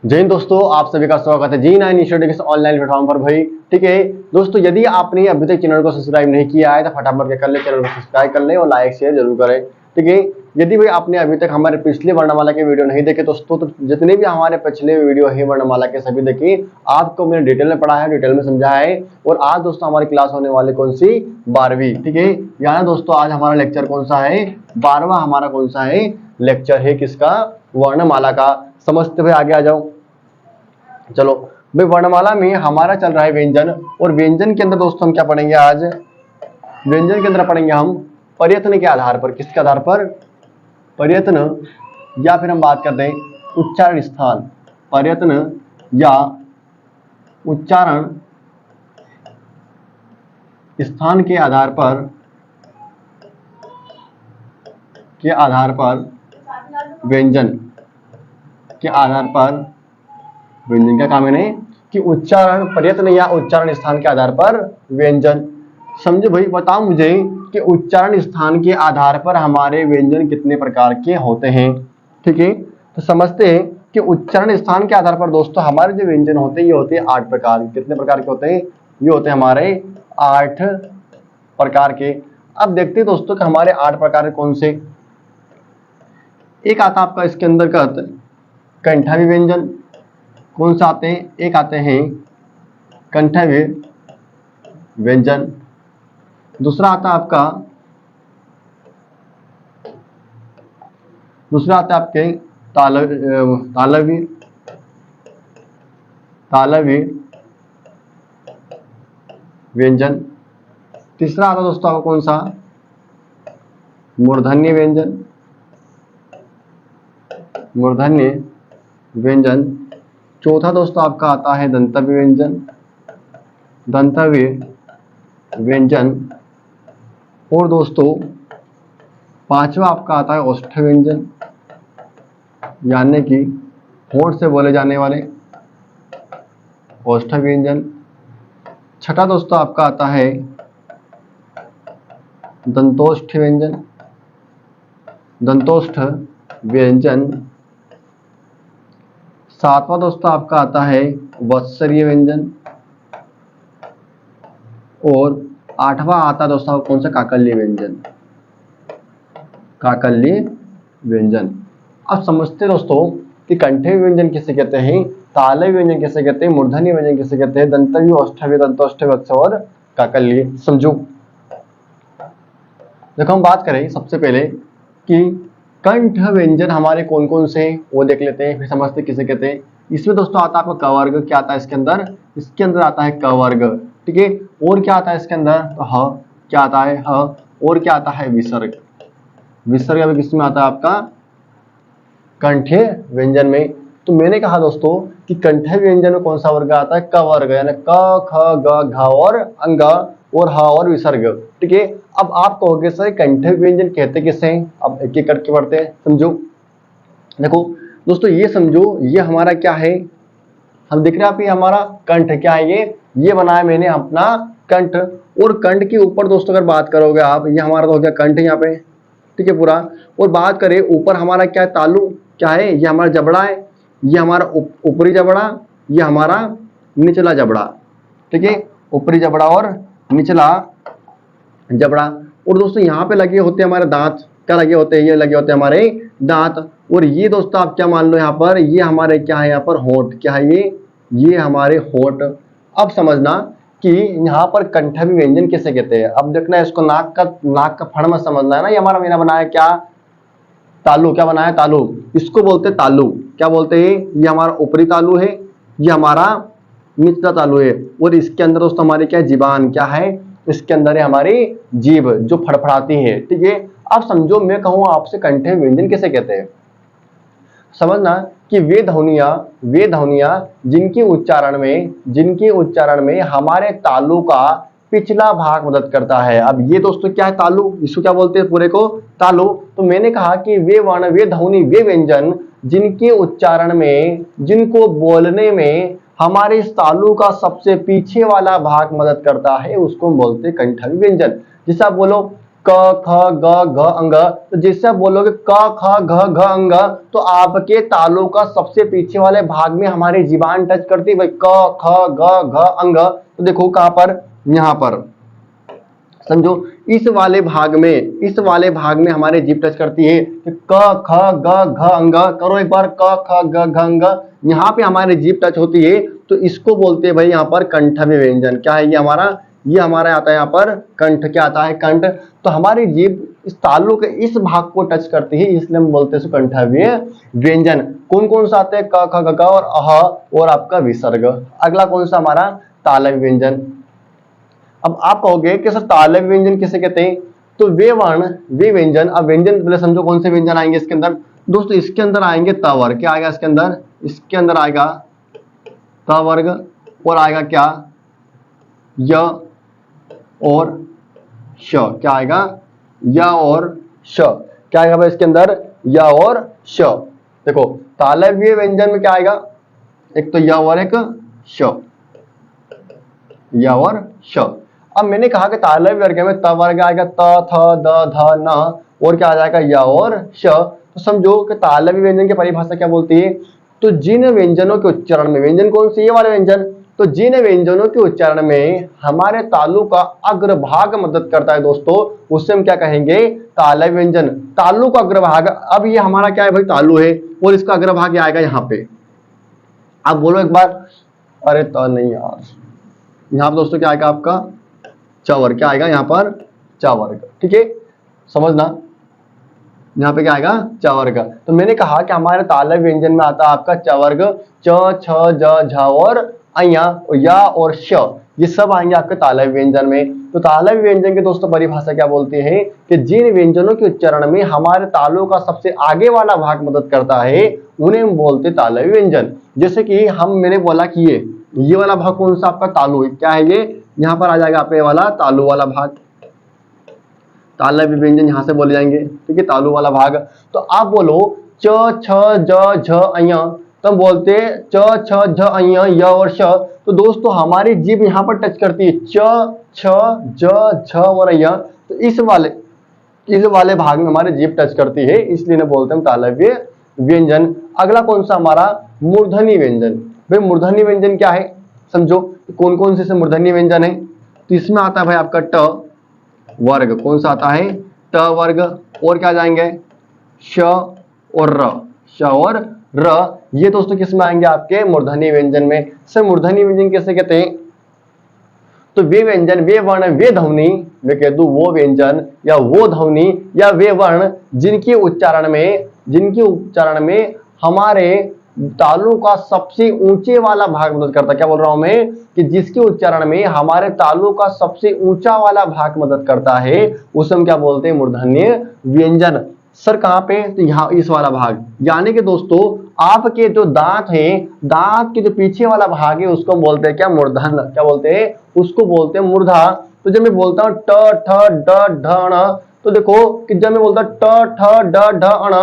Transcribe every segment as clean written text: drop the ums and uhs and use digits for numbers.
जय हिंद दोस्तों, आप सभी का स्वागत है जी9 इंस्टीट्यूट ऑनलाइन प्लेटफॉर्म पर भाई। ठीक है दोस्तों, यदि आपने अभी तक चैनल को सब्सक्राइब नहीं किया है तो फटाफट के कर ले, चैनल को सब्सक्राइब कर ले और लाइक शेयर जरूर करें। ठीक है, यदि भाई आपने अभी तक हमारे पिछले वर्णमाला के वीडियो नहीं देखे दोस्तों, तो जितने भी हमारे पिछले वीडियो है वर्णमाला के सभी देखिए। आपको मैंने डिटेल में पढ़ा है, डिटेल में समझा है। और आज दोस्तों हमारी क्लास होने वाली कौन सी? 12वीं। ठीक है, यहाँ दोस्तों आज हमारा लेक्चर कौन सा है? 12वां हमारा कौन सा है? लेक्चर है किसका? वर्णमाला का। समझते हुए आगे आ जाओ। चलो भाई, वर्णमाला में हमारा चल रहा है व्यंजन, और व्यंजन के अंदर दोस्तों हम क्या पढ़ेंगे आज? व्यंजन के अंदर पढ़ेंगे हम प्रयत्न के आधार पर। किसके आधार पर? प्रयत्न, या फिर हम बात करते हैं उच्चारण स्थान। प्रयत्न या उच्चारण स्थान के आधार पर व्यंजन के आधार पर व्यंजन का काम है नहीं कि उच्चारण प्रयत्न या उच्चारण स्थान के आधार पर व्यंजन। समझो भाई, बताओ मुझे कि उच्चारण स्थान के आधार पर हमारे व्यंजन कितने प्रकार के होते हैं। ठीक है, तो समझते हैं कि उच्चारण स्थान के आधार पर दोस्तों हमारे जो व्यंजन होते हैं ये होते हैं 8 प्रकार। कितने प्रकार के होते हैं? ये होते हैं हमारे 8 प्रकार के। अब देखते हैं दोस्तों कि हमारे 8 प्रकार कौन से। एक आता आपका इसके अंदर का कंठावी व्यंजन। कौन सा आते हैं? एक आते हैं कंठावी व्यंजन। दूसरा आता है आपके तालवी व्यंजन। तीसरा आता दोस्तों आपका कौन सा? मूर्धन्य व्यंजन। चौथा दोस्तों आपका आता है दंतव्य व्यंजन। और दोस्तों पांचवा आपका आता है औष्ठ्य व्यंजन, यानी कि होंठ से बोले जाने वाले औष्ठ्य व्यंजन। छठा दोस्तों आपका आता है दंतोष्ठ व्यंजन। सातवां दोस्तों आपका आता है वत्सरीय व्यंजन। और आठवां आता दोस्तों कौन सा? काकल्य व्यंजन। अब समझते दोस्तों कि कंठे व्यंजन किसे कहते हैं, तालव्य व्यंजन किसे कहते हैं, मूर्धन्य व्यंजन किसे कहते हैं, दंतव्य, औष्ठव्य, दंतोष्ठ्य, वत्स और काकल्य। समझो, देखो हम बात करें सबसे पहले कि कंठ व्यंजन हमारे कौन कौन से हैं वो देख लेते हैं, फिर समझते किसे कहते हैं। इसमें दोस्तों आता है आपका क वर्ग। क्या आता है इसके अंदर? इसके अंदर आता है क वर्ग। ठीक है, और क्या आता है इसके अंदर? तो ह। क्या आता है? ह। और क्या आता है? विसर्ग। विसर्ग अभी किसमें आता है? आपका कंठे व्यंजन में। तो मैंने कहा दोस्तों कि कंठे व्यंजन में कौन सा वर्ग आता है? क वर्ग, यानी क, ख, ग, घ और अंग, और ह और विसर्ग। ठीक है, अब आप कहोगे सर कंठे व्यंजन कहते किसे हैं? अब एक एक करके पढ़ते हैं। समझो, देखो दोस्तों ये समझो, ये हमारा क्या है? हम देख रहे हैं आप, ये हमारा कंठ क्या है? ये बना है मैंने अपना कंठ। और कंठ के ऊपर दोस्तों अगर बात करोगे आप, ये हमारा तो हो गया कंठ यहाँ पे। ठीक है पूरा। और बात करें ऊपर हमारा क्या है? तालु। क्या है? ये हमारा जबड़ा है, ये हमारा ऊपरी जबड़ा, ये हमारा निचला जबड़ा। ठीक है, ऊपरी जबड़ा और निचला जबड़ा। और दोस्तों यहाँ पे लगे होते हैं हमारे दांत। क्या लगे होते हैं? ये लगे होते हैं हमारे दांत। और ये दोस्तों आप क्या मान लो यहाँ पर, ये हमारे क्या है? यहाँ पर होंठ। क्या है ये हमारे होंठ। अब समझना कि यहाँ पर कंठवी व्यंजन किसे कहते हैं। अब देखना इसको नाक का फड़ मत समझना है ना। ये हमारा मैंने बनाया क्या? तालु। क्या बनाया? तालु। इसको बोलते तालु। क्या बोलते हैं? ये हमारा ऊपरी तालु है, ये हमारा निचला तालु है। और इसके अंदर दोस्तों हमारी क्या है? जीभान। क्या है? इसके अंदर है हमारी जीभ जो फड़फड़ाती है। ठीक है, अब समझो मैं कहूं आपसे कंठे व्यंजन किसे कहते हैं। समझना कि वे ध्वनियां जिनके उच्चारण में हमारे तालु का पिछला भाग मदद करता है। अब ये दोस्तों क्या है? तालु। इसको क्या बोलते हैं? पूरे को तालु। तो मैंने कहा कि वे वर्ण, वे ध्वनि, वे व्यंजन जिनके उच्चारण में, जिनको बोलने में हमारे इस तालु का सबसे पीछे वाला भाग मदद करता है, उसको हम बोलते हैं कंठवी व्यंजन। जैसे आप बोलो क ख ग घ अंग, तो जैसे आप बोलोगे क ख घ घ अंग, तो आपके तालु का सबसे पीछे वाले भाग में हमारी जीभान टच करती है भाई, क ख ग घ अंग। तो देखो कहां पर, यहां पर समझो, इस वाले भाग में हमारे जीभ टच करती है। तो क ख ग घ अंग करो एक बार, क ख ग घ अंग, यहाँ पे हमारी जीभ टच होती है, तो इसको बोलते हैं भाई यहाँ पर कंठव्य व्यंजन। क्या है ये हमारा आता है यहाँ पर कंठ। क्या आता है, कंठ। तो हमारी जीभ इस तालु के इस भाग को टच करती है, इसलिए हम बोलते हैं कंठव्य व्यंजन। कौन कौन सा आते हैं, क ख ग घ और अह और आपका विसर्ग। अगला कौन सा हमारा, तालव्य व्यंजन। अब आप कहोगे कि सर तालव्य व्यंजन किसे कहते हैं, तो वे वर्ण वे व्यंजन। अब व्यंजन पहले समझो कौन से व्यंजन आएंगे इसके अंदर। दोस्तों इसके अंदर आएंगे त वर्ग। क्या आएगा इसके अंदर, इसके अंदर आएगा त वर्ग, और आएगा क्या, य और श। क्या आएगा, य और श। क्या आएगा भाई इसके अंदर, य और श। देखो तालव्य व्यंजन में क्या आएगा, एक तो य और एक श, य और श। अब मैंने कहा कि तालव्य वर्ग में त वर्ग आएगा, त थ द ध न, और क्या आ जाएगा, य और श। तो समझो कि तालव्य व्यंजन की परिभाषा क्या बोलती है, तो जिन व्यंजनों के उच्चारण में, व्यंजन कौन से, ये वाले व्यंजन, तो जिन व्यंजनों के उच्चारण में हमारे तालु का अग्रभाग मदद करता है दोस्तों, उससे हम क्या कहेंगे, तालव्य व्यंजन। तालु का अग्रभाग, अब ये हमारा क्या है भाई, तालु है, और इसका अग्रभाग आएगा यहाँ पे। आप बोलो एक बार, अरे तो नहीं यार, यहाँ पर दोस्तों क्या आएगा आपका चवर्ग। क्या आएगा यहाँ पर, चवर्ग। ठीक है, समझना, यहाँ पे क्या आएगा, चवर्ग। तो मैंने कहा कि हमारे तालव्य व्यंजन में आता है आपका चवर्ग, च छ ज झ और अया, या और श, ये सब आएंगे आपके तालव्य व्यंजन में। तो तालव्य व्यंजन की दोस्तों परिभाषा क्या बोलती है कि जिन व्यंजनों के उच्चारण में हमारे तालु का सबसे आगे वाला भाग मदद करता है, उन्हें हम बोलते तालव्य व्यंजन। जैसे कि मैंने बोला कि ये वाला भाग कौन सा आपका, तालु है। क्या है ये, यहाँ पर आ जाएगा आपका ये वाला तालु वाला भाग, तालव्य व्यंजन यहां से बोले जाएंगे। ठीक है, तालु वाला भाग। तो आप बोलो च छ ज झ अय, तो हम बोलते च छ झ अय य और श। तो दोस्तों हमारी जीभ यहां पर टच करती है, च छ ज झ और अय, तो इस वाले भाग में हमारी जीभ टच करती है, इसलिए इन्हें बोलते हैं तालव्य व्यंजन। अगला कौन सा हमारा, मूर्धन्य व्यंजन। भाई मूर्धन्य व्यंजन क्या है, समझो कौन कौन से मूर्धन्य व्यंजन है। तो इसमें आता है भाई आपका ट वर्ग। कौन सा आता है, ट वर्ग, और क्या जाएंगे, श और र, श और र। ये दोस्तों किस में आएंगे, आपके मूर्धन्य व्यंजन में। सर मूर्धन्य व्यंजन कैसे कहते हैं, तो वे व्यंजन, वे वर्ण, वे ध्वनि, वे कह दूं वो व्यंजन या वो ध्वनि या वे वर्ण जिनके उच्चारण में हमारे तालु का सबसे ऊंचे वाला भाग मदद करता है। क्या बोल रहा हूं मैं, कि जिसके उच्चारण में हमारे तालु का सबसे ऊंचा वाला भाग मदद करता है, उसे हम क्या बोलते हैं, मूर्धन्य व्यंजन। सर कहां पे, तो यहाँ इस वाला भाग, यानी कि दोस्तों आपके जो दांत हैं, दांत के जो पीछे वाला भाग है उसको हम बोलते हैं क्या, मूर्धन। क्या बोलते हैं, उसको बोलते हैं मूर्धा। तो जब मैं बोलता हूं ट ठ ड ढ ण, तो देखो कि जब मैं बोलता हूं ट ठ ड ढ ण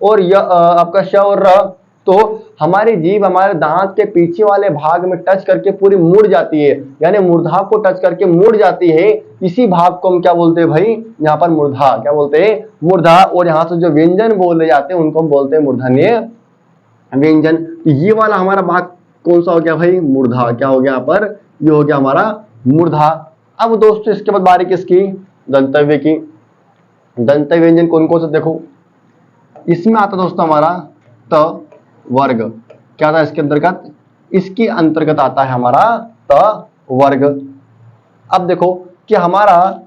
और आपका श और र, तो हमारी जीभ हमारे दांत के पीछे वाले भाग में टच करके पूरी मुड़ जाती है, यानी मूर्धा को टच करके मुड़ जाती है। इसी भाग को हम क्या बोलते हैं भाई, यहाँ पर मूर्धा। क्या बोलते हैं, मूर्धा। और यहाँ से जो व्यंजन बोले जाते हैं उनको हम बोलते हैं मूर्धन्य व्यंजन। ये वाला हमारा भाग कौन सा हो गया भाई, मूर्धा। क्या हो गया यहाँ पर, ये हो गया हमारा मूर्धा। अब दोस्तों इसके बाद बारी किसकी, दंतव्य की। दंतव्य व्यंजन कौन कौन सा, देखो इसमें आता दोस्तों हमारा त वर्ग। क्या था इसके अंतर्गत, इसके अंतर्गत आता है हमारा त वर्ग। अब देखो कि हमारा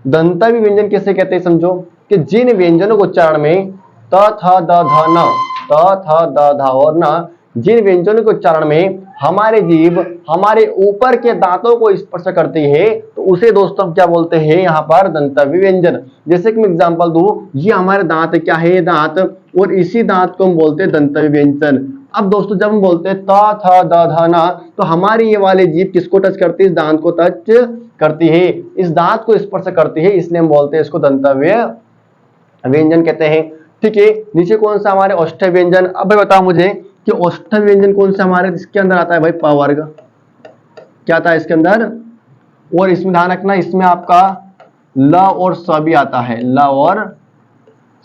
दंतव्य व्यंजन किसे कहते हैं, समझो कि जिन व्यंजनों को उच्चारण में त थ द ध न, त थ द ध और न, जिन व्यंजनों के उच्चारण में हमारे जीभ हमारे ऊपर के दांतों को स्पर्श करती है, तो उसे दोस्तों क्या बोलते हैं यहाँ पर, दंतव्य व्यंजन। जैसे कि मैं एग्जांपल दूं, ये हमारे दांत क्या है, ये दांत, और इसी दांत को हम बोलते हैं दंतव्य व्यंजन। अब दोस्तों जब हम बोलते हैं त थ द ध न, तो हमारी ये वाली जीभ किसको टच करती है, इस दांत को टच करती है, इस दांत को स्पर्श करती है, इसलिए हम बोलते हैं इसको दंतव्य व्यंजन कहते हैं। ठीक है, नीचे कौन सा हमारे औष्ठ्य व्यंजन। अब बताओ मुझे कि औष्ठ्य व्यंजन कौन सा हमारे, इसके अंदर आता है भाई प वर्ग। क्या आता है इसके अंदर, और इसमें ध्यान रखना, इसमें आपका ल और स भी आता है, ल और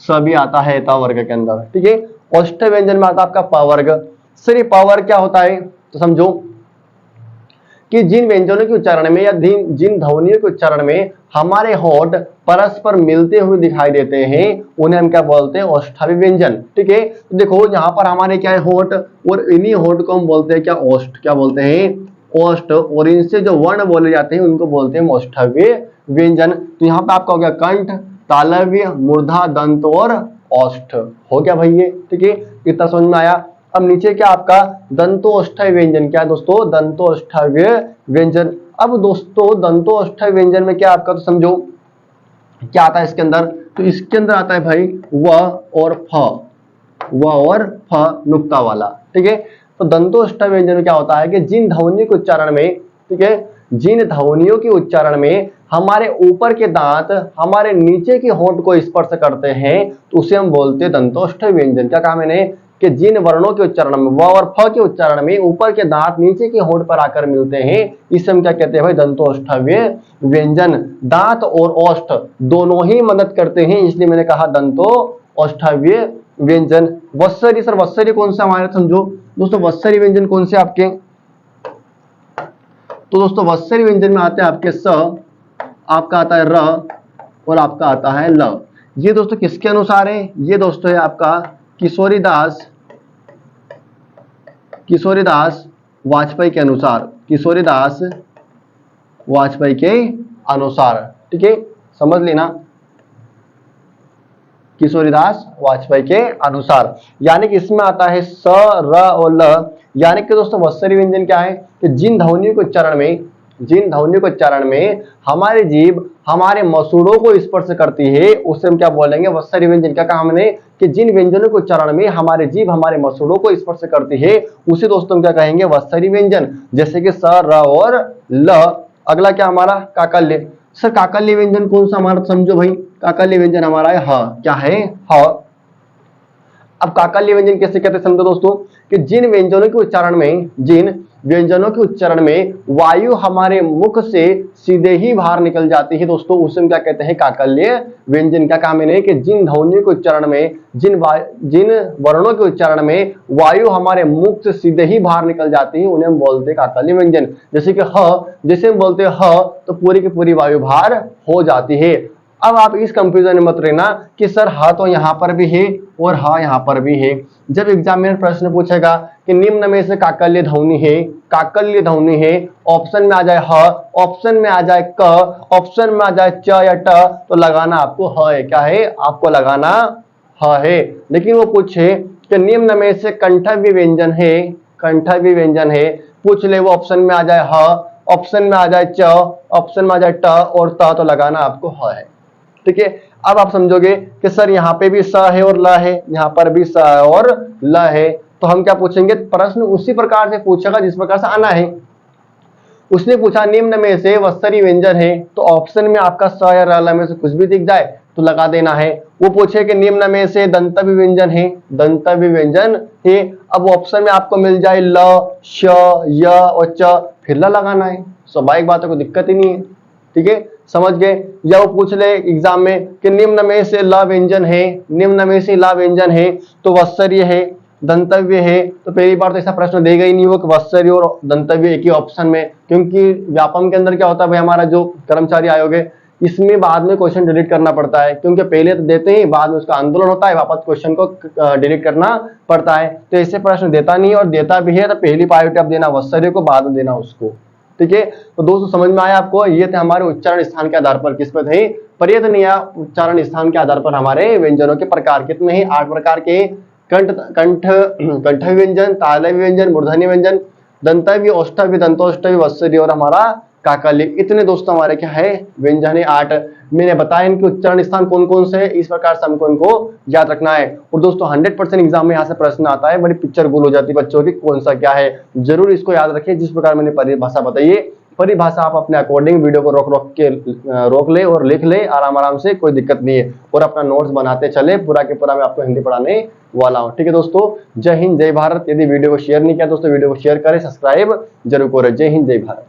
स भी आता है ता वर्ग के अंदर। ठीक है, औष्ठ्य व्यंजन में आता है आपका प वर्ग। सर ये प वर्ग क्या होता है, तो समझो कि जिन व्यंजनों के उच्चारण में या जिन ध्वनियों के उच्चारण में हमारे होंठ परस्पर मिलते हुए दिखाई देते हैं उन्हें हम क्या बोलते हैं, औष्ठावी व्यंजन। ठीक है, तो देखो यहाँ पर हमारे क्या है होंठ, और इन्हीं होंठ को हम बोलते हैं क्या, औष्ठ। क्या बोलते हैं, औष्ठ। और इनसे जो वर्ण बोले जाते हैं उनको बोलते हैं औष्ठव्य व्यंजन। तो यहाँ पे आपका हो गया कंठ, तालव्य, मूर्धा, दंत और औष्ठ। हो गया भाई ये। ठीक है, इतना समझ में आया। अब नीचे क्या आपका दंतोष्ठ्य व्यंजन, क्या है दोस्तों, दंतोष्ठ्य व्यंजन। अब दोस्तों दंतोष्ठ्य व्यंजन में क्या आपका, तो समझो क्या आता है इसके अंदर, तो इसके अंदर आता है भाई व और फ, व और फ नुक्ता वाला। ठीक है, तो दंतोष्ठ्य व्यंजन में क्या होता है कि जिन ध्वनियों के उच्चारण में, ठीक है, जिन ध्वनियों के उच्चारण में हमारे ऊपर के दांत हमारे नीचे के होंठ को स्पर्श करते हैं तो उसे हम बोलते हैं दंतोष्ठ्य व्यंजन। क्या कहा मैंने, कि जिन वर्णों के उच्चारण में, व और फ के उच्चारण में ऊपर के दांत नीचे के होंठ पर आकर मिलते हैं, इसे हम क्या कहते हैं भाई, दंतोष्ठ्य व्यंजन। दांत और ओष्ठ दोनों ही मदद करते हैं, इसलिए मैंने कहा दंतोष्ठ्य व्यंजन। वत्सरी, सर वत्सरी कौन सा हमारे, समझो दोस्तों वत्सरी व्यंजन कौन से आपके, तो दोस्तों वत्सरी व्यंजन में आते हैं आपके स, आपका आता है र और आपका आता है ल। ये दोस्तों किसके अनुसार है, ये दोस्तों है आपका किशोरीदास वाजपेयी के अनुसार, किशोरीदास वाजपेयी के अनुसार। ठीक है, समझ लेना, किशोरीदास वाजपेयी के अनुसार। यानी कि इसमें आता है स, र और ल। यानी कि दोस्तों वत्सरी व्यंजन क्या है कि जिन ध्वनियों के उच्चारण में हमारी जीभ हमारे मसूड़ों को स्पर्श करती है उसे हम क्या बोलेंगे, वत्सरी व्यंजन। क्या कहा हमने कि जिन व्यंजनों के उच्चारण में हमारे जीभ हमारे मसूड़ों को स्पर्श करती है उसे दोस्तों हम क्या कहेंगे, वत्सरी व्यंजन। जैसे कि स, र और ल। अगला क्या हमारा काकल्य। सर काकल्य व्यंजन कौन सा हमारा, समझो भाई काकल्य व्यंजन हमारा है ह। क्या है, ह। अब काकल्य व्यंजन कैसे कहते हैं समझो दोस्तों, कि जिन व्यंजनों के उच्चारण में वायु हमारे मुख से सीधे ही बाहर निकल जाती है दोस्तों, उसे हम क्या कहते हैं, काकल्य व्यंजन। क्या कहा मैंने कि जिन ध्वनियों के उच्चारण में, जिन वर्णों के उच्चारण में वायु हमारे मुख से सीधे ही बाहर निकल जाती है उन्हें हम बोलते हैं काकल्य व्यंजन। जैसे कि ह, जैसे हम बोलते हैं ह तो पूरी की पूरी वायु बाहर हो जाती है। अब आप इस कंफ्यूजन में मत रहना कि सर हा तो यहां पर भी है और हा यहां पर भी है। जब एग्जामिनर प्रश्न पूछेगा कि निम्न में से काकल्य ध्वनि है, ऑप्शन में आ जाए ह, ऑप्शन में आ जाए क, ऑप्शन में आ जाए च या ट, तो लगाना आपको ह है। क्या है, आपको लगाना ह है। लेकिन वो पूछे कि निम्न में से कंठव्य व्यंजन है, पूछ ले, वो ऑप्शन में आ जाए ह, ऑप्शन में आ जाए च, ऑप्शन में आ जाए ट और त, तो लगाना आपको ह है। ठीक है, अब आप समझोगे कि सर यहाँ पे भी स है और ल है, यहाँ पर भी स है और ल है, तो हम क्या पूछेंगे, प्रश्न उसी प्रकार से पूछेगा जिस प्रकार से आना है। उसने पूछा निम्न में से वत्सरी व्यंजन है, तो ऑप्शन में आपका स या र में से कुछ भी दिख जाए तो लगा देना है। वो पूछे कि निम्न में से दंतव्य व्यंजन है, अब ऑप्शन में आपको मिल जाए ल, श, य और च, फिर ल लगाना है। स्वाभाविक बात है, कोई दिक्कत ही नहीं है। ठीक है, समझ गए। या वो पूछ ले एग्जाम में कि निम्न में से ल व्यंजन है, तो वत्सर्य है, दंतव्य है, तो पहली बार तो ऐसा प्रश्न देगा ही नहीं वो कि वत्सर्य और दंतव्य एक ही ऑप्शन में, क्योंकि व्यापम के अंदर क्या होता है भाई, हमारा जो कर्मचारी आयोग है इसमें बाद में क्वेश्चन डिलीट करना पड़ता है, क्योंकि पहले तो देते ही बाद में उसका आंदोलन होता है, वापस क्वेश्चन को डिलीट करना पड़ता है। तो ऐसे प्रश्न देता नहीं, और देता भी है तो पहली प्रायोरिटी आप देना वत्सर्य को, बाद में देना उसको। ठीक है, तो दोस्तों समझ में आया आपको, ये थे हमारे उच्चारण स्थान के आधार पर, किस पे थे, पर्यतन या उच्चारण स्थान के आधार पर हमारे व्यंजनों के प्रकार कितने हैं, 8 प्रकार के। कंठ व्यंजन, तालव्य व्यंजन, मूर्धन्य व्यंजन, दंतव्य, औष्ठव्य, दंतोष्ठव्य, वत्सर्य और हमारा काकल्य। इतने दोस्तों हमारे क्या है, व्यंजन है 8। मैंने बताया इनके उच्चारण स्थान कौन कौन से है, इस प्रकार से हमको इनको याद रखना है। और दोस्तों 100% एग्जाम में यहाँ से प्रश्न आता है, बड़ी पिक्चर गोल हो जाती है बच्चों की, कौन सा क्या है, जरूर इसको याद रखें। जिस प्रकार मैंने परिभाषा बताई है, परिभाषा आप अपने अकॉर्डिंग वीडियो को रोक ले और लिख ले आराम से, कोई दिक्कत नहीं है। और अपना नोट्स बनाते चले, पूरा के पूरा मैं आपको हिंदी पढ़ाने वाला हूँ। ठीक है दोस्तों, जय हिंद जय भारत। यदि वीडियो को शेयर नहीं किया दोस्तों, वीडियो को शेयर करें, सब्सक्राइब जरूर करें। जय हिंद जय भारत।